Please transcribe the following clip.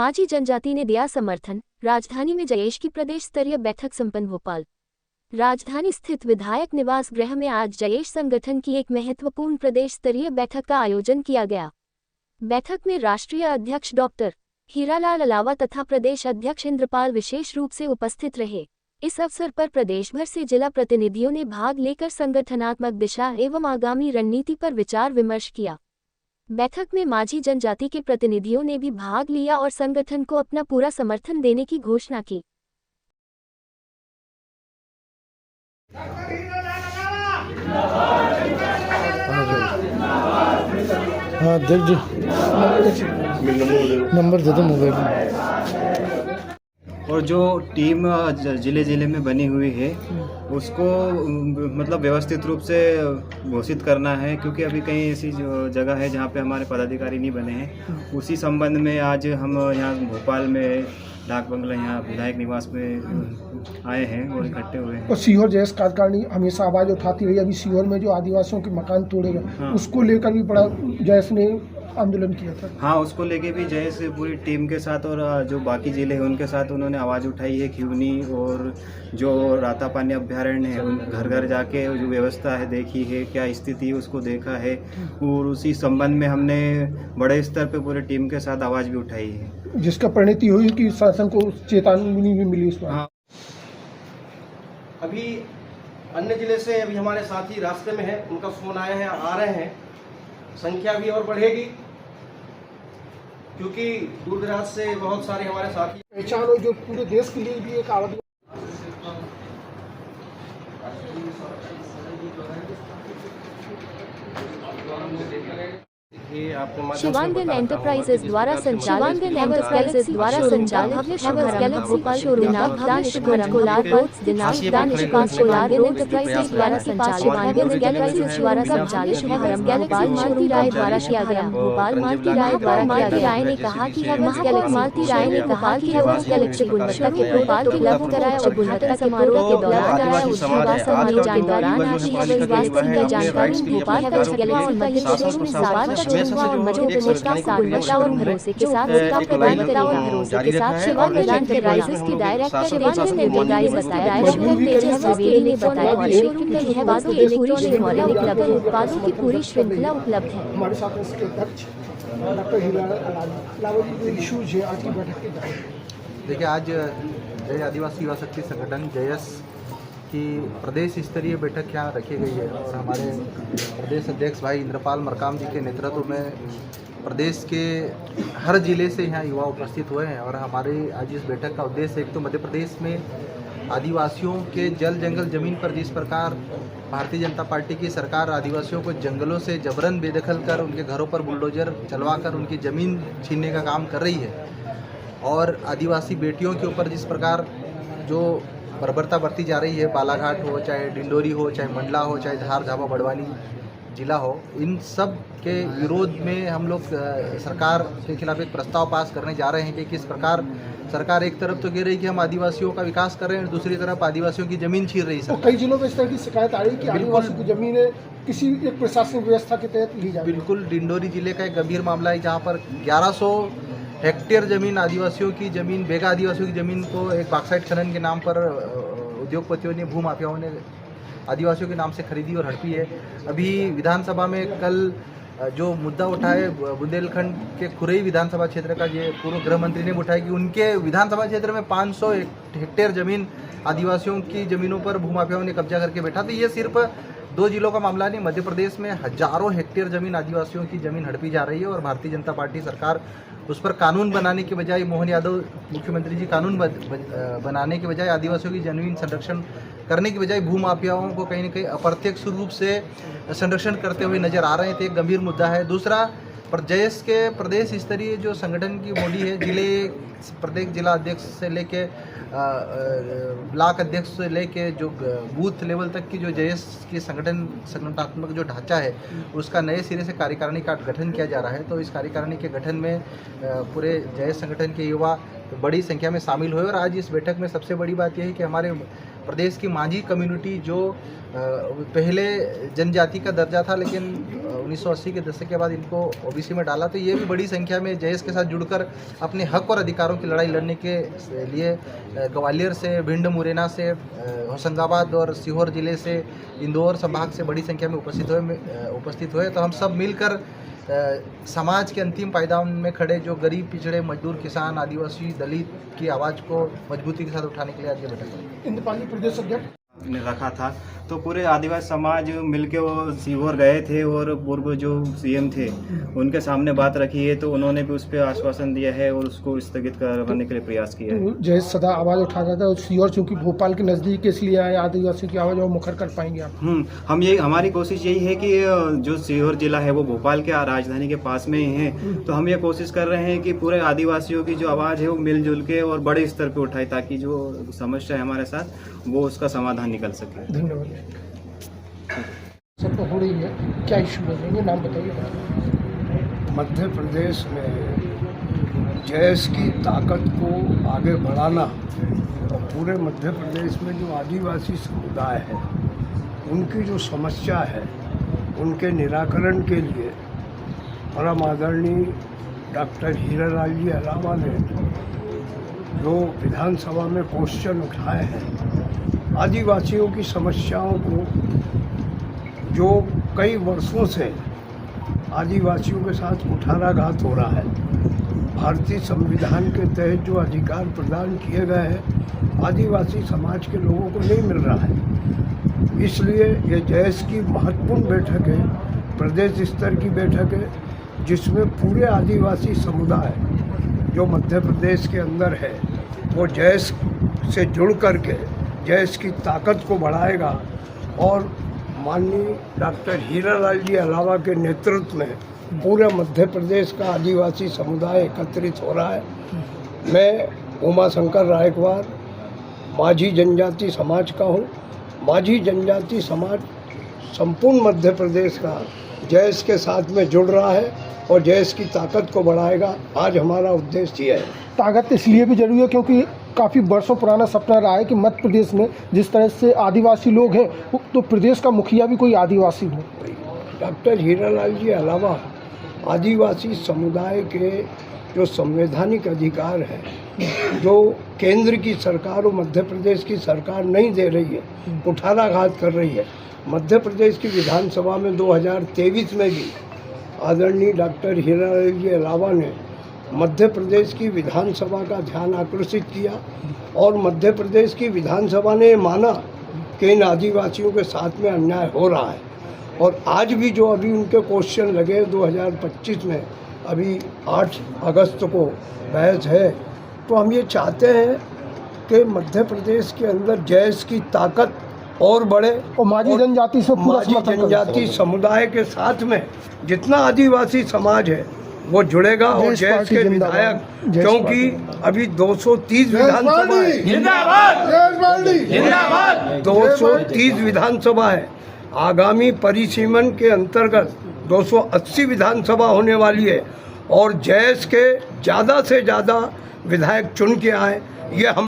माझी जनजाति ने दिया समर्थन। राजधानी में जयेश की प्रदेश स्तरीय बैठक संपन्न। भोपाल राजधानी स्थित विधायक निवास गृह में आज जयेश संगठन की एक महत्वपूर्ण प्रदेश स्तरीय बैठक का आयोजन किया गया। बैठक में राष्ट्रीय अध्यक्ष डॉक्टर हीरालाल अलावा तथा प्रदेश अध्यक्ष इंद्रपाल विशेष रूप से उपस्थित रहे। इस अवसर पर प्रदेश भर से जिला प्रतिनिधियों ने भाग लेकर संगठनात्मक दिशा एवं आगामी रणनीति पर विचार विमर्श किया। बैठक में माझी जनजाति के प्रतिनिधियों ने भी भाग लिया और संगठन को अपना पूरा समर्थन देने की घोषणा की। नंबर दे दो मोबाइल। और जो टीम ज़िले में बनी हुई है उसको मतलब व्यवस्थित रूप से घोषित करना है, क्योंकि अभी कई ऐसी जो जगह है जहाँ पे हमारे पदाधिकारी नहीं बने हैं। उसी संबंध में आज हम यहाँ भोपाल में डाक बंगला यहाँ विधायक निवास में आए हैं और इकट्ठे हुए हैं। और सीहोर जयेश कार्यकारिणी हमेशा आवाज़ उठाती रही। अभी सीहोर में जो आदिवासियों के मकान तोड़े गए उसको लेकर भी बड़ा जयेश ने आंदोलन किया था। हाँ, उसको लेके भी जयेश पूरी टीम के साथ और जो बाकी जिले हैं उनके साथ उन्होंने आवाज़ उठाई है। खिवनी और जो रातापानी अभ्यारण्य है उन घर घर जाके जो व्यवस्था है देखी है, क्या स्थिति है उसको देखा है, और उसी संबंध में हमने बड़े स्तर पे पूरे टीम के साथ आवाज़ भी उठाई है, जिसका परिणति हुई कि शासन को चेतावनी भी मिली इस बार। अभी अन्य जिले से अभी हमारे साथी रास्ते में हैं, उनका फोन आया है, आ रहे हैं। संख्या भी और बढ़ेगी क्योंकि दूर दराज से बहुत सारे हमारे साथी पहचान हो जो पूरे देश के लिए भी एक आवाज। शिवांगन एंटरप्राइजेस द्वारा संचालित भोपाल शोरूम दानिश कोलार रोड्स दिनांक दानिश कोलार एंटरप्राइजेस द्वारा संचालित शिवांगन एंटरप्राइजेस द्वारा संचालित शुभारंभ भोपाल मालती राय द्वारा किया गया। भोपाल मालती राय द्वारा मालती राय ने कहा कि मालती राय ने कहा कि गैलेक्सी गुणवत्ता के प्रोपाल के लव कराया और गुणवत्ता समारोह के दौरान जानकारी भोपाल का गैलेक्सी मध्य और गुणवत्ता और भरोसे के साथ उसका प्रदान करेगा। भरोसे के साथ शिवांगन एंटरप्राइजेस की डायरेक्टर शिवांगन एंटरप्राइजेस तेजस्वी ने बताया कि क्षेत्र में यह बात इलेक्ट्रॉनिक मॉडल उपलब्ध है, उत्पादों की पूरी श्रृंखला उपलब्ध है। हमारे साथ इसके अध्यक्ष डॉक्टर हीरालाल जो इश्यूज है आज की बैठक के। देखिए, आज जय आदिवासी युवा शक्ति संगठन जयस की प्रदेश स्तरीय बैठक यहाँ रखी गई है और हमारे प्रदेश अध्यक्ष भाई इंद्रपाल मरकाम जी के नेतृत्व में प्रदेश के हर जिले से यहाँ युवा उपस्थित हुए हैं। और हमारे आज इस बैठक का उद्देश्य एक तो मध्य प्रदेश में आदिवासियों के जल जंगल ज़मीन पर जिस प्रकार भारतीय जनता पार्टी की सरकार आदिवासियों को जंगलों से जबरन बेदखल कर उनके घरों पर बुलडोजर चलवा कर उनकी ज़मीन छीनने का काम कर रही है, और आदिवासी बेटियों के ऊपर जिस प्रकार जो बर्बरता बरती जा रही है, बालाघाट हो, चाहे डिंडोरी हो, चाहे मंडला हो, चाहे धार झाबा बड़वानी जिला हो, इन सब के विरोध में हम लोग सरकार के खिलाफ एक प्रस्ताव पास करने जा रहे हैं कि किस प्रकार सरकार एक तरफ तो कह रही है कि हम आदिवासियों का विकास कर रहे हैं, दूसरी तरफ आदिवासियों की ज़मीन छीन रही है। कई जिलों में इस तरह की शिकायत आ रही है कि आदिवासियों की ज़मीनें किसी एक प्रशासनिक व्यवस्था के तहत ली जाए। बिल्कुल, डिंडोरी जिले का एक गंभीर मामला है जहाँ पर 1100 हेक्टेयर ज़मीन आदिवासियों की ज़मीन, बेगा आदिवासियों की ज़मीन को एक बॉक्साइट खनन के नाम पर उद्योगपतियों ने, भूमाफियाओं ने आदिवासियों के नाम से खरीदी और हड़पी है। अभी विधानसभा में कल जो मुद्दा उठा है बुंदेलखंड के खुरई विधानसभा क्षेत्र का, ये पूर्व गृह मंत्री ने उठाया कि उनके विधानसभा क्षेत्र में 500 हेक्टेयर ज़मीन आदिवासियों की ज़मीनों पर भूमाफियाओं ने कब्जा करके बैठा। तो ये सिर्फ 2 जिलों का मामला नहीं, मध्य प्रदेश में हजारों हेक्टेयर ज़मीन आदिवासियों की ज़मीन हड़पी जा रही है और भारतीय जनता पार्टी सरकार उस पर कानून बनाने के बजाय, मोहन यादव मुख्यमंत्री जी कानून बनाने के बजाय, आदिवासियों की जमीन संरक्षण करने की बजाय भूमाफियाओं को कहीं न कहीं अप्रत्यक्ष रूप से संरक्षण करते हुए नजर आ रहे थे। एक गंभीर मुद्दा है। दूसरा, जयस के प्रदेश स्तरीय जो संगठन की बॉडी है, प्रत्येक जिला अध्यक्ष से लेके ब्लॉक अध्यक्ष से लेके जो बूथ लेवल तक की जो जयस की संगठनात्मक जो ढांचा है उसका नए सिरे से कार्यकारिणी का गठन किया जा रहा है। तो इस कार्यकारिणी के गठन में पूरे जयस संगठन के युवा बड़ी संख्या में शामिल हुए और आज इस बैठक में सबसे बड़ी बात यह है कि हमारे प्रदेश की माझी कम्युनिटी जो पहले जनजाति का दर्जा था, लेकिन 1980 के दशक के बाद इनको ओबीसी में डाला, तो ये भी बड़ी संख्या में जयेश के साथ जुड़कर अपने हक और अधिकारों की लड़ाई लड़ने के लिए ग्वालियर से, भिंड, मुरैना से, होशंगाबाद और सीहोर जिले से, इंदौर संभाग से बड़ी संख्या में उपस्थित हुए। तो हम सब मिलकर समाज के अंतिम पायदान में खड़े जो गरीब, पिछड़े, मजदूर, किसान, आदिवासी, दलित की आवाज़ को मजबूती के साथ उठाने के लिए आज ये बैठक हुई। इंद्रपाली प्रदेश अध्यक्ष ने रखा था, तो पूरे आदिवासी समाज मिलके वो सीहोर गए थे और पूर्व जो सीएम थे उनके सामने बात रखी है, तो उन्होंने भी उस पर आश्वासन दिया है और उसको स्थगित करवाने के लिए प्रयास किया है। तो जयेश सदा आवाज़ उठाता था और सीहोर चूँकि भोपाल के नज़दीक, इसलिए आए आदिवासी की आवाज़ और मुखर कर पाएंगे आप? हमारी कोशिश यही है कि जो सीहोर जिला है वो भोपाल के राजधानी के पास में ही है, तो हम ये कोशिश कर रहे हैं कि पूरे आदिवासियों की जो आवाज़ है वो मिलजुल के और बड़े स्तर पे उठाए, ताकि जो समस्या है हमारे साथ वो उसका समाधान निकल सके। धन्यवाद। सब तो हो रही है, क्या इशू बोलेंगे, नाम बताइए। मध्य प्रदेश में जयेश की ताकत को आगे बढ़ाना और पूरे मध्य प्रदेश में जो आदिवासी समुदाय है उनकी जो समस्या है उनके निराकरण के लिए परम आदरणीय डॉक्टर हीरालाल जी अलावा ने जो विधानसभा में क्वेश्चन उठाए हैं, आदिवासियों की समस्याओं को जो कई वर्षों से आदिवासियों के साथ कुठाराघात हो रहा है, भारतीय संविधान के तहत जो अधिकार प्रदान किए गए हैं आदिवासी समाज के लोगों को नहीं मिल रहा है। इसलिए ये जयेश की महत्वपूर्ण बैठक है, प्रदेश स्तर की बैठक है, जिसमें पूरे आदिवासी समुदाय जो मध्य प्रदेश के अंदर है वो जयेश से जुड़ करके जयेश की ताकत को बढ़ाएगा और माननीय डॉक्टर हीरालाल जी अलावा के नेतृत्व में पूरे मध्य प्रदेश का आदिवासी समुदाय एकत्रित हो रहा है। मैं उमाशंकर रायकवार माझी जनजाति समाज का हूँ। माझी जनजाति समाज संपूर्ण मध्य प्रदेश का जयेश के साथ में जुड़ रहा है और जयेश की ताकत को बढ़ाएगा। आज हमारा उद्देश्य ये है। ताकत इसलिए भी जरूरी है क्योंकि काफ़ी वर्षों पुराना सपना रहा है कि मध्य प्रदेश में जिस तरह से आदिवासी लोग हैं तो प्रदेश का मुखिया भी कोई आदिवासी हो। डॉक्टर हीरालाल जी अलावा आदिवासी समुदाय के जो संवैधानिक अधिकार है जो केंद्र की सरकार और मध्य प्रदेश की सरकार नहीं दे रही है, कुठाराघात कर रही है। मध्य प्रदेश की विधानसभा में 2023 में भी आदरणीय डॉक्टर हीरालाल जी अलावा ने मध्य प्रदेश की विधानसभा का ध्यान आकर्षित किया और मध्य प्रदेश की विधानसभा ने माना कि इन आदिवासियों के साथ में अन्याय हो रहा है। और आज भी जो अभी उनके क्वेश्चन लगे 2025 में, अभी 8 अगस्त को बहस है, तो हम ये चाहते हैं कि मध्य प्रदेश के अंदर जयेश की ताकत और बढ़े और माझी जनजाति से पूरा माझी समर्थन जनजाति समुदाय के साथ में जितना आदिवासी समाज है वो जुड़ेगा और जयेश के विधायक, क्योंकि अभी 230 विधानसभा है, 230 विधानसभा है, आगामी परिसीमन के अंतर्गत 280 विधानसभा होने वाली है और जयेश के ज़्यादा से ज़्यादा विधायक चुन के आए, ये हम